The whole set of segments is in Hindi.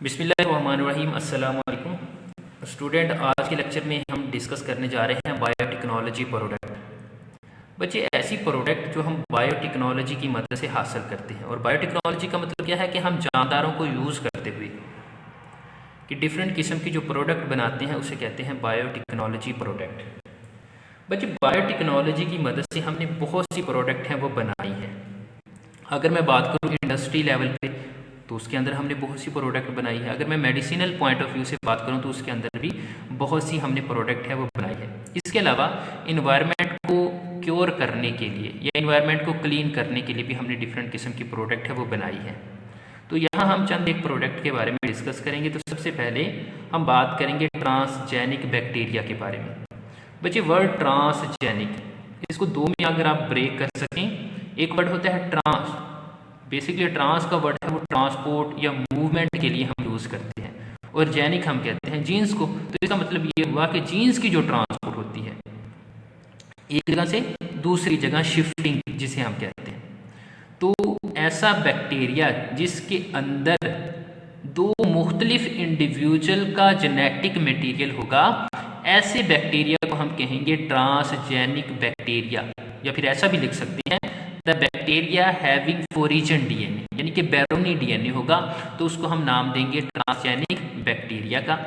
बिस्मिल्लाहिर्रहमानिर्रहीम अस्सलाम वालेकुम स्टूडेंट। आज के लेक्चर में हम डिस्कस करने जा रहे हैं बायोटेक्नोलॉजी प्रोडक्ट। बच्चे, ऐसी प्रोडक्ट जो हम बायोटेक्नोलॉजी की मदद से हासिल करते हैं। और बायोटेक्नोलॉजी का मतलब क्या है कि हम जानदारों को यूज़ करते हुए कि डिफरेंट किस्म की जो प्रोडक्ट बनाते हैं उसे कहते हैं बायोटेक्नोलॉजी प्रोडक्ट। बच्चे, बायोटेक्नोलॉजी की मदद से हमने बहुत सी प्रोडक्ट हैं वो बनाई हैं। अगर मैं बात करूँ इंडस्ट्री लेवल पे तो उसके अंदर हमने बहुत सी प्रोडक्ट बनाई है। अगर मैं मेडिसिनल पॉइंट ऑफ व्यू से बात करूं तो उसके अंदर भी बहुत सी हमने प्रोडक्ट है वो बनाई है। इसके अलावा इन्वायरमेंट को क्योर करने के लिए या इन्वायरमेंट को क्लीन करने के लिए भी हमने डिफरेंट किस्म की प्रोडक्ट है वो बनाई है। तो यहाँ हम चंद एक प्रोडक्ट के बारे में डिस्कस करेंगे। तो सबसे पहले हम बात करेंगे ट्रांसजेनिक बैक्टीरिया के बारे में। बच्चे, वर्ड ट्रांसजेनिक, इसको दो में अगर आप ब्रेक कर सकें, एक वर्ड होता है ट्रांस। बेसिकली ट्रांस का वर्ड है वो ट्रांसपोर्ट या मूवमेंट के लिए हम यूज़ करते हैं, और जेनिक हम कहते हैं जीन्स को। तो इसका मतलब ये हुआ कि जीन्स की जो ट्रांसपोर्ट होती है एक जगह से दूसरी जगह, शिफ्टिंग जिसे हम कहते हैं। तो ऐसा बैक्टीरिया जिसके अंदर दो मुख्तलिफ इंडिविजुअल का जेनेटिक मटेरियल होगा, ऐसे बैक्टीरिया को हम कहेंगे ट्रांसजेनिक बैक्टीरिया। या फिर ऐसा भी लिख सकते हैं the bacteria having foreign DNA, यानी कि बैरोनी डीएनए होगा तो उसको हम नाम देंगे ट्रांसजेनिक बैक्टीरिया का।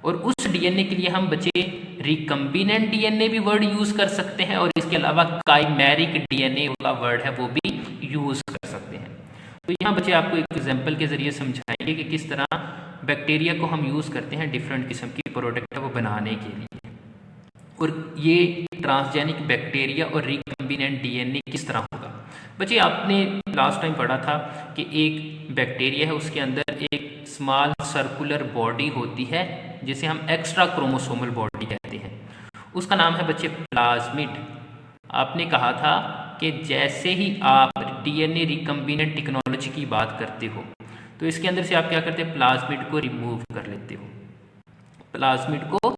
और उस डीएनए के लिए हम बच्चे रिकम्बिनेंट डीएनए भी वर्ड यूज कर सकते हैं, और इसके अलावा काइमेरिक डीएनए का वर्ड है वो भी यूज कर सकते हैं। तो यहाँ बच्चे आपको एक एग्जाम्पल के जरिए समझाएंगे कि किस तरह बैक्टीरिया को हम यूज करते हैं डिफरेंट किस्म की प्रोडक्ट है वो बनाने के लिए। और ये ट्रांसजेनिक बैक्टीरिया और रिकम्बिनेंट डीएनए किस तरह होगा। बच्चे, आपने लास्ट टाइम पढ़ा था कि एक बैक्टीरिया है, उसके अंदर एक स्मॉल सर्कुलर बॉडी होती है जिसे हम एक्स्ट्रा क्रोमोसोमल बॉडी कहते हैं। उसका नाम है बच्चे प्लाज्मिड। आपने कहा था कि जैसे ही आप डीएनए रिकम्बिनेंट टेक्नोलॉजी की बात करते हो तो इसके अंदर से आप क्या करते हैं, प्लाज्मिड को रिमूव कर लेते हो, प्लाज्मिड को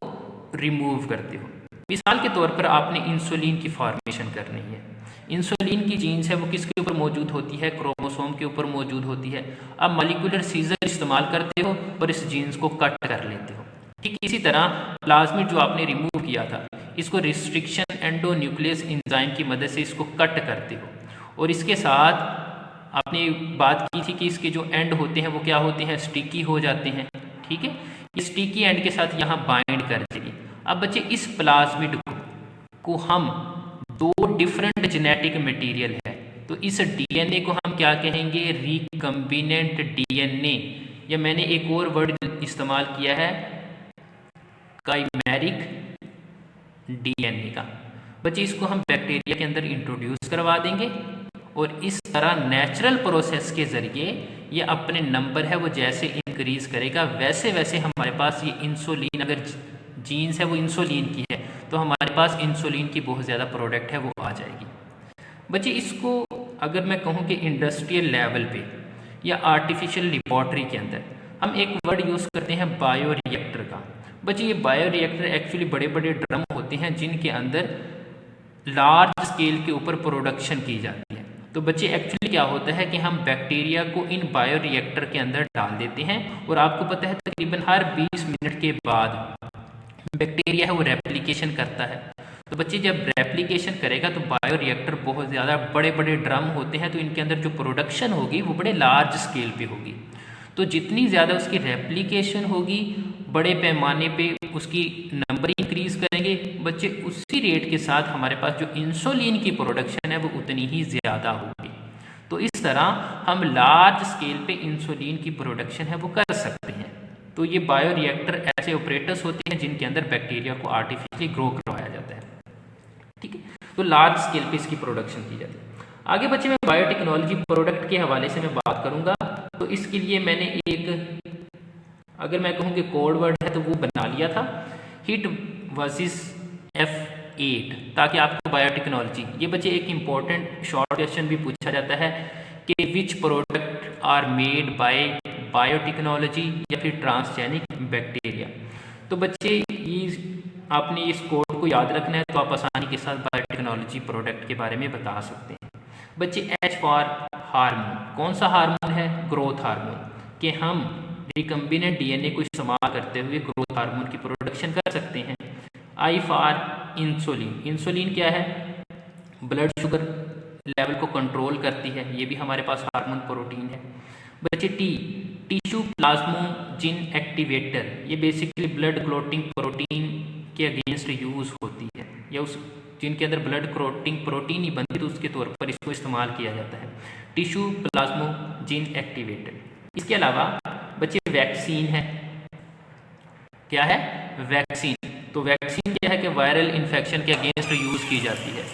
रिमूव करते हो। मिसाल के तौर पर आपने इंसुलिन की फॉर्मेशन करनी है। इंसुलिन की जीन्स है वो किसके ऊपर मौजूद होती है, क्रोमोसोम के ऊपर मौजूद होती है। आप मॉलिक्यूलर सीजर इस्तेमाल करते हो और इस जीन्स को कट कर लेते हो। ठीक इसी तरह प्लाज्मिड जो आपने रिमूव किया था, इसको रिस्ट्रिक्शन एंडोन्यूक्लियस एंजाइम की मदद से इसको कट करते हो। और इसके साथ आपने बात की थी कि इसके जो एंड होते हैं वो क्या होते हैं, स्टिकी हो जाते हैं। ठीक है, इस स्टिकी एंड के साथ यहाँ बाइंड कर देगी। अब बच्चे, इस प्लाज्मिड को हम दो डिफरेंट जेनेटिक मटेरियल है तो इस डीएनए को हम क्या कहेंगे, रिकम्बिनेंट डीएनए, या मैंने एक और वर्ड इस्तेमाल किया है काइमेरिक डीएनए का। बच्चे, इसको हम बैक्टीरिया के अंदर इंट्रोड्यूस करवा देंगे और इस तरह नेचुरल प्रोसेस के जरिए ये अपने नंबर है वो जैसे इंक्रीज करेगा वैसे वैसे हमारे पास ये इंसुलिन, अगर जीन्स है वो इंसुलिन की है तो हमारे पास इंसुलिन की बहुत ज़्यादा प्रोडक्ट है वो आ जाएगी। बच्चे, इसको अगर मैं कहूँ कि इंडस्ट्रियल लेवल पे या आर्टिफिशियल लेबॉर्ट्री के अंदर हम एक वर्ड यूज़ करते हैं बायोरिएक्टर का। बच्चे, ये बायोरिएक्टर एक्चुअली बड़े बड़े ड्रम होते हैं जिनके अंदर लार्ज स्केल के ऊपर प्रोडक्शन की जाती है। तो बच्चे, एक्चुअली क्या होता है कि हम बैक्टीरिया को इन बायोरिएक्टर के अंदर डाल देते हैं और आपको पता है तकरीबन हर 20 मिनट के बाद बैक्टीरिया है वो रेप्लिकेशन करता है। तो बच्चे, जब रेप्लिकेशन करेगा तो बायोरिएक्टर बहुत ज़्यादा बड़े बड़े ड्रम होते हैं तो इनके अंदर जो प्रोडक्शन होगी वो बड़े लार्ज स्केल पे होगी। तो जितनी ज़्यादा उसकी रेप्लिकेशन होगी, बड़े पैमाने पे उसकी नंबर इंक्रीज करेंगे बच्चे, उसी रेट के साथ हमारे पास जो इंसुलिन की प्रोडक्शन है वो उतनी ही ज़्यादा होगी। तो इस तरह हम लार्ज स्केल पे इंसुलिन की प्रोडक्शन है वो कर सकते हैं। तो ये बायोरिएक्टर ऐसे ऑपरेटर्स होते हैं जिनके अंदर बैक्टीरिया को आर्टिफिशियली ग्रो करवाया जाता है। ठीक है, तो लार्ज स्केल पे इसकी प्रोडक्शन की जाती है। आगे बच्चे, मैं बायोटेक्नोलॉजी प्रोडक्ट के हवाले से मैं बात करूंगा। तो इसके लिए मैंने एक, अगर मैं कहूँ कि कोड वर्ड है तो वो बना लिया था, हिट वर्सेस F8, ताकि आपको बायोटेक्नोलॉजी, ये बच्चे एक इंपॉर्टेंट शॉर्ट क्वेश्चन भी पूछा जाता है कि which product are made by biotechnology या फिर ट्रांसजेनिक बैक्टीरिया। तो बच्चे, ये आपने इस कोड को याद रखना है तो आप आसानी के साथ बायोटेक्नोलॉजी प्रोडक्ट के बारे में बता सकते हैं। बच्चे, H फॉर हार्मोन, कौन सा हार्मोन है, ग्रोथ हार्मोन, कि हम रिकम्बिनेंट डीएनए को इस्तेमाल करते हुए ग्रोथ हार्मोन की प्रोडक्शन कर सकते हैं। I for insulin. इंसुलिन क्या है? ब्लड शुगर लेवल को कंट्रोल करती है, ये भी हमारे पास हार्मोन प्रोटीन है। बच्चे टी, टिश्यू प्लाज्मोजिन एक्टिवेटर, ये बेसिकली ब्लड क्लॉटिंग प्रोटीन के अगेंस्ट यूज होती है, या उस जिनके अंदर ब्लड क्लॉटिंग प्रोटीन ही बनती तो उसके तौर पर इसको इस्तेमाल किया जाता है, टिश्यू प्लाज्मोजिन एक्टिवेटर। इसके अलावा बच्चे वैक्सीन है। क्या है? वैक्सीन। तो वैक्सीन क्या है कि वायरल इन्फेक्शन के अगेंस्ट यूज की जाती है।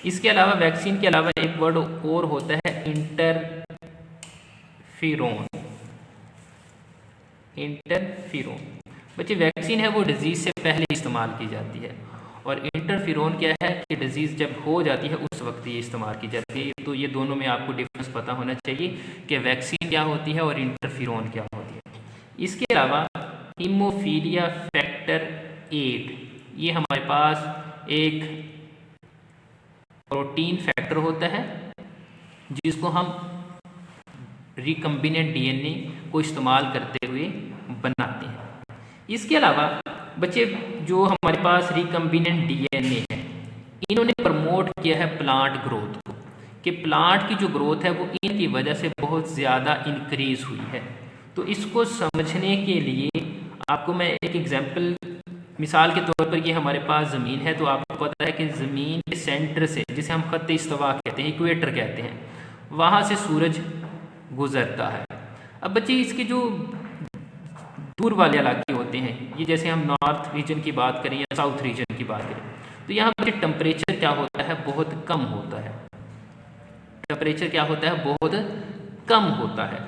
इसके अलावा वैक्सीन के अलावा एक वर्ड और होता है इंटरफिरोन। इंटरफिरोन बच्चे वैक्सीन है वो डिजीज से पहले इस्तेमाल की जाती है, और इंटरफिरोन क्या है कि डिजीज जब हो जाती है उस वक्त ये इस्तेमाल की जाती है। तो ये दोनों में आपको डिफरेंस पता होना चाहिए कि वैक्सीन क्या होती है और इंटरफिरोन क्या होती है। इसके अलावा हीमोफीलिया फैक्टर 8, ये हमारे पास एक प्रोटीन फैक्टर होता है जिसको हम रिकम्बिनेंट डीएनए को इस्तेमाल करते हुए बनाते हैं। इसके अलावा बच्चे जो हमारे पास रिकम्बिनेंट डीएनए है, इन्होंने प्रमोट किया है प्लांट ग्रोथ को, कि प्लांट की जो ग्रोथ है वो इनकी वजह से बहुत ज़्यादा इंक्रीज हुई है। तो इसको समझने के लिए आपको मैं एक एग्जांपल, मिसाल के तौर पर ये हमारे पास ज़मीन है, तो आपको पता है कि ज़मीन के सेंटर से, जिसे हम खत्ते इस्तवा कहते हैं, इक्वेटर कहते हैं, वहाँ से सूरज गुजरता है। अब बच्चे इसके जो दूर वाले इलाके होते हैं, ये जैसे हम नॉर्थ रीजन की बात करें या साउथ रीजन की बात करें, तो यहाँ पर टेम्परेचर क्या होता है? बहुत कम होता है। टेम्परेचर क्या होता है? बहुत कम होता है।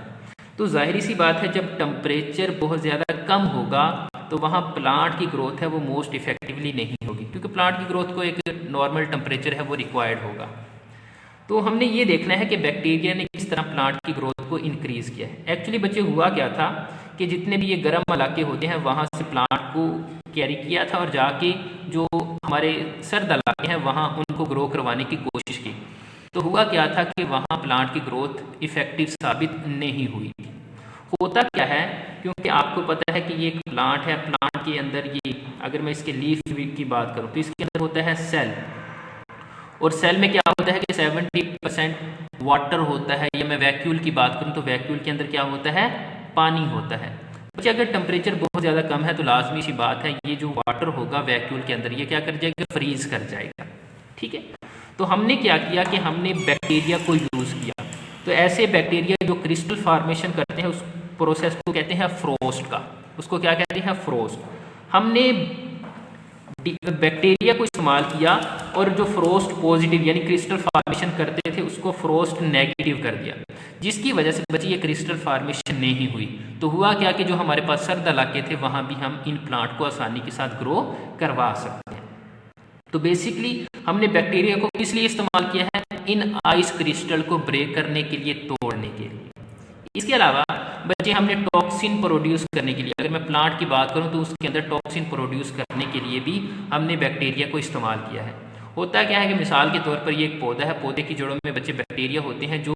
तो जाहिर सी बात है जब टेम्परेचर बहुत ज़्यादा कम होगा तो वहाँ प्लांट की ग्रोथ है वो मोस्ट इफेक्टिवली नहीं होगी, क्योंकि प्लांट की ग्रोथ को एक नॉर्मल टेम्परेचर है वो रिक्वायर्ड होगा। तो हमने ये देखना है कि बैक्टीरिया ने किस तरह प्लांट की ग्रोथ को इंक्रीज़ किया है। एक्चुअली बच्चे हुआ क्या था कि जितने भी ये गर्म इलाके होते हैं वहाँ से प्लांट को कैरी किया था और जाके जो हमारे सर्द इलाके हैं वहाँ उनको ग्रो करवाने की कोशिश की। तो हुआ क्या था कि वहाँ प्लांट की ग्रोथ इफेक्टिव साबित नहीं हुई। होता क्या है, क्योंकि आपको पता है कि ये एक प्लांट है, प्लांट के अंदर ये, अगर मैं इसके लीफ की बात करूँ तो इसके अंदर होता है सेल, और सेल में क्या होता है कि 70% वाटर होता है, या मैं वैक्यूल की बात करूँ तो वैक्यूल के अंदर क्या होता है? पानी होता है। बच्चे अगर टेम्परेचर बहुत ज़्यादा कम है तो लाजमी सी बात है ये जो वाटर होगा वैक्यूल के अंदर ये क्या कर जाएगा? फ्रीज कर जाएगा। ठीक है, तो हमने क्या किया कि हमने बैक्टीरिया को यूज़ किया। तो ऐसे बैक्टीरिया जो क्रिस्टल फॉर्मेशन करते हैं उस प्रोसेस को कहते हैं फ्रोस्ट का, उसको क्या कहते हैं? फ्रोस्ट। हमने बैक्टीरिया को इस्तेमाल किया और जो फ्रोस्ट पॉजिटिव यानी क्रिस्टल फॉर्मेशन करते थे उसको फ्रोस्ट नेगेटिव कर दिया, जिसकी वजह से बची ये क्रिस्टल फॉर्मेशन नहीं हुई। तो हुआ क्या कि जो हमारे पास सर्द इलाके थे वहाँ भी हम इन प्लांट को आसानी के साथ ग्रो करवा सकते हैं। तो बेसिकली हमने बैक्टीरिया को किस लिए इस्तेमाल किया है? इन आइस क्रिस्टल को ब्रेक करने के लिए, तोड़ने के लिए। इसके अलावा बच्चे हमने टॉक्सिन प्रोड्यूस करने के लिए, अगर मैं प्लांट की बात करूं तो उसके अंदर टॉक्सिन प्रोड्यूस करने के लिए भी हमने बैक्टीरिया को इस्तेमाल किया है। होता क्या है कि मिसाल के तौर पर ये एक पौधा है, पौधे की जड़ों में बच्चे बैक्टीरिया होते हैं जो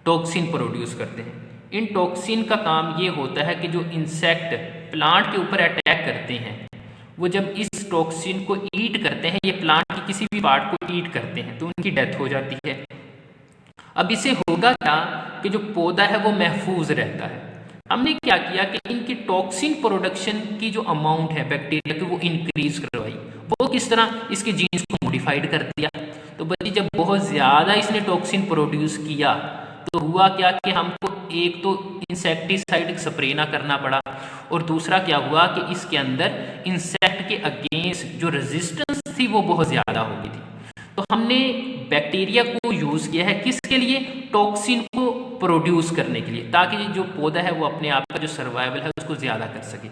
टॉक्सिन प्रोड्यूस करते हैं। इन टॉक्सिन का काम ये होता है कि जो इंसेक्ट प्लांट के ऊपर अटैक करते हैं वो जब इस टॉक्सिन को ईट करते हैं, ये प्लांट की किसी भी पार्ट को ईट करते हैं तो उनकी डेथ हो जाती है। अब इससे होगा क्या कि जो पौधा है वो महफूज रहता है। हमने क्या किया कि इनकी टॉक्सिन प्रोडक्शन की जो अमाउंट है बैक्टीरिया की वो इंक्रीज करवाई। वो किस तरह? इसके जीन्स को मॉडिफाइड कर दिया। तो बच्चे जब बहुत ज़्यादा इसने टॉक्सिन प्रोड्यूस किया तो हुआ क्या कि हमको एक तो इंसेक्टिसाइड स्प्रे ना करना पड़ा, और दूसरा क्या हुआ कि इसके अंदर इंसेक्ट के अगेंस्ट जो रेजिस्टेंस थी वो बहुत ज़्यादा हो गई थी। तो हमने बैक्टीरिया को यूज़ किया है किसके लिए? टॉक्सिन को प्रोड्यूस करने के लिए, ताकि जो पौधा है वो अपने आप का जो सर्वाइवल है उसको ज़्यादा कर सके।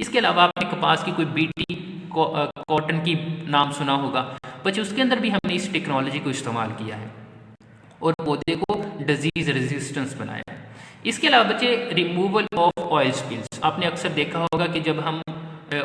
इसके अलावा आपने कपास की कोई बीटी कॉटन की नाम सुना होगा बच्चे, उसके अंदर भी हमने इस टेक्नोलॉजी को इस्तेमाल किया है और पौधे को डिजीज रेजिस्टेंस बनाया है। इसके अलावा बच्चे रिमूवल ऑफ ऑयल स्पिल्स, आपने अक्सर देखा होगा कि जब हम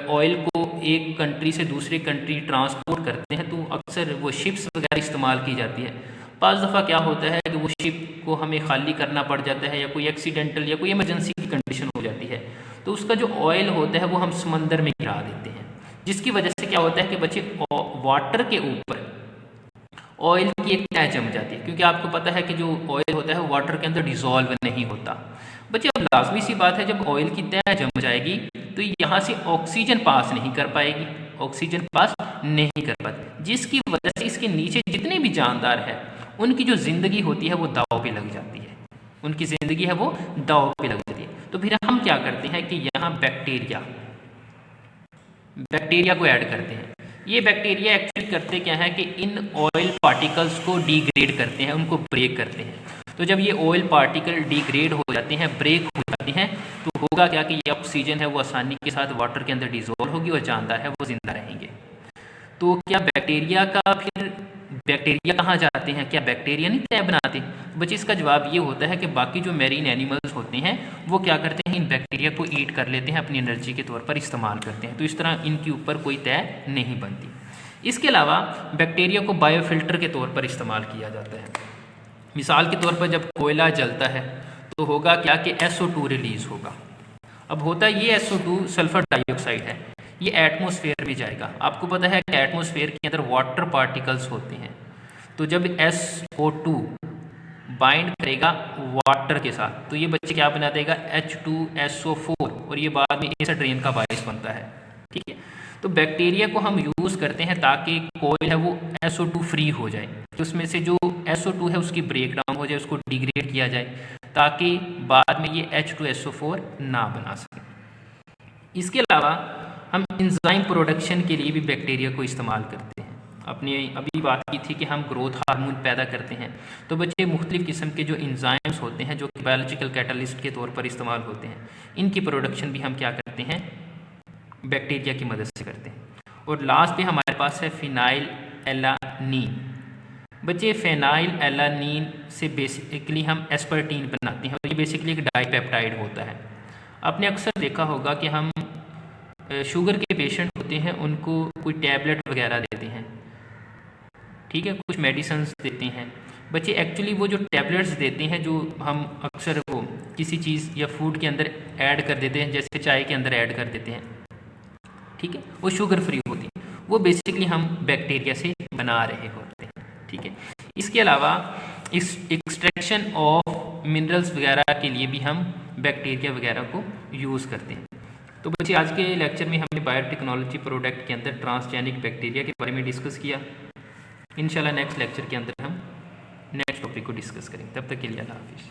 ऑयल को एक कंट्री से दूसरे कंट्री ट्रांसपोर्ट करते हैं तो अक्सर वो शिप्स वगैरह इस्तेमाल की जाती है। पांच दफ़ा क्या होता है कि वो शिप को हमें खाली करना पड़ जाता है, या कोई एक्सीडेंटल या कोई इमरजेंसी की कंडीशन हो जाती है, तो उसका जो ऑयल होता है वो हम समंदर में गिरा देते हैं, जिसकी वजह से क्या होता है कि बच्चे वाटर के ऊपर ऑयल की एक तह जम जाती है, क्योंकि आपको पता है कि जो ऑयल होता है वो वाटर के अंदर डिजॉल्व नहीं होता। बच्चे अब लाजमी सी बात है, जब ऑयल की तह जम जाएगी तो यहाँ से ऑक्सीजन पास नहीं कर पाएगी, ऑक्सीजन पास नहीं कर पाती, जिसकी वजह से इसके नीचे जितने भी जानदार हैं उनकी जो ज़िंदगी होती है वो दाव पे लग जाती है, उनकी ज़िंदगी है वो दाव पे लग जाती है। तो फिर हम क्या करते हैं कि यहाँ बैक्टीरिया को ऐड करते हैं। ये बैक्टीरिया एक्चुअली करते क्या है कि इन ऑयल पार्टिकल्स को डिग्रेड करते हैं, उनको ब्रेक करते हैं। तो जब ये ऑयल पार्टिकल डिग्रेड हो जाते हैं, ब्रेक हो जाते हैं, तो होगा क्या कि ये ऑक्सीजन है वो आसानी के साथ वाटर के अंदर डिजोल्व होगी और जानदार है वो जिंदा रहेंगे। तो क्या बैक्टीरिया कहाँ जाते हैं? क्या बैक्टीरिया नहीं तय बनाते? बच्चे इसका जवाब ये होता है कि बाकी जो मैरीन एनिमल्स होते हैं वो क्या करते हैं, इन बैक्टीरिया को ईट कर लेते हैं, अपनी एनर्जी के तौर पर इस्तेमाल करते हैं। तो इस तरह इनके ऊपर कोई तय नहीं बनती। इसके अलावा बैक्टीरिया को बायोफिल्टर के तौर पर इस्तेमाल किया जाता है। मिसाल के तौर पर जब कोयला जलता है तो होगा क्या कि SO2 रिलीज होगा। अब होता ये SO2 सल्फर डाइऑक्साइड है, ये एटमॉस्फेयर में जाएगा। आपको पता है कि एटमॉस्फेयर के अंदर वाटर पार्टिकल्स होते हैं, तो जब SO2 बाइंड करेगा वाटर के साथ तो ये बच्चे क्या बना देगा, H2SO4, और ये बाद में एसिड रेन का बायस बनता है। ठीक है, तो बैक्टीरिया को हम यूज़ करते हैं ताकि कोयल है वो SO2 फ्री हो जाए, कि उसमें से जो SO2 है उसकी ब्रेक डाउन हो जाए, उसको डिग्रेड किया जाए, ताकि बाद में ये H2SO4 ना बना सके। इसके अलावा हम इंजाइम प्रोडक्शन के लिए भी बैक्टीरिया को इस्तेमाल करते हैं। अपने अभी बात की थी कि हम ग्रोथ हार्मोन पैदा करते हैं, तो बच्चे मुख्तलिफ़ किस्म के जो इंजाइम्स होते हैं जो कि बायोलॉजिकल कैटलिस्ट के तौर पर इस्तेमाल होते हैं, इनकी प्रोडक्शन भी हम क्या करते हैं, बैक्टीरिया की मदद से करते हैं। और लास्ट पे हमारे पास है फिनाइल एलानीन। बच्चे फिनाइल एलानीन से बेसिकली हम एस्पर्टीन बनाते हैं, और ये बेसिकली एक डाईपेप्टाइड होता है। आपने अक्सर देखा होगा कि हम शुगर के पेशेंट होते हैं, उनको कोई टैबलेट वगैरह देते हैं, ठीक है, कुछ मेडिसिन्स देते हैं। बच्चे एक्चुअली वो जो टैबलेट्स देते हैं जो हम अक्सर वो किसी चीज़ या फूड के अंदर ऐड कर देते हैं, जैसे चाय के अंदर ऐड कर देते हैं, ठीक है, वो शुगर फ्री होती है, वो बेसिकली हम बैक्टीरिया से बना रहे होते हैं। ठीक है, इसके अलावा इस एक्सट्रैक्शन ऑफ मिनरल्स वगैरह के लिए भी हम बैक्टीरिया वगैरह को यूज़ करते हैं। तो बच्चे आज के लेक्चर में हमने बायोटेक्नोलॉजी प्रोडक्ट के अंदर ट्रांसजेनिक बैक्टीरिया के बारे में डिस्कस किया। इंशाल्लाह नेक्स्ट लेक्चर के अंदर हम नेक्स्ट टॉपिक को डिस्कस करेंगे। तब तक के लिए अल्लाह हाफिज़।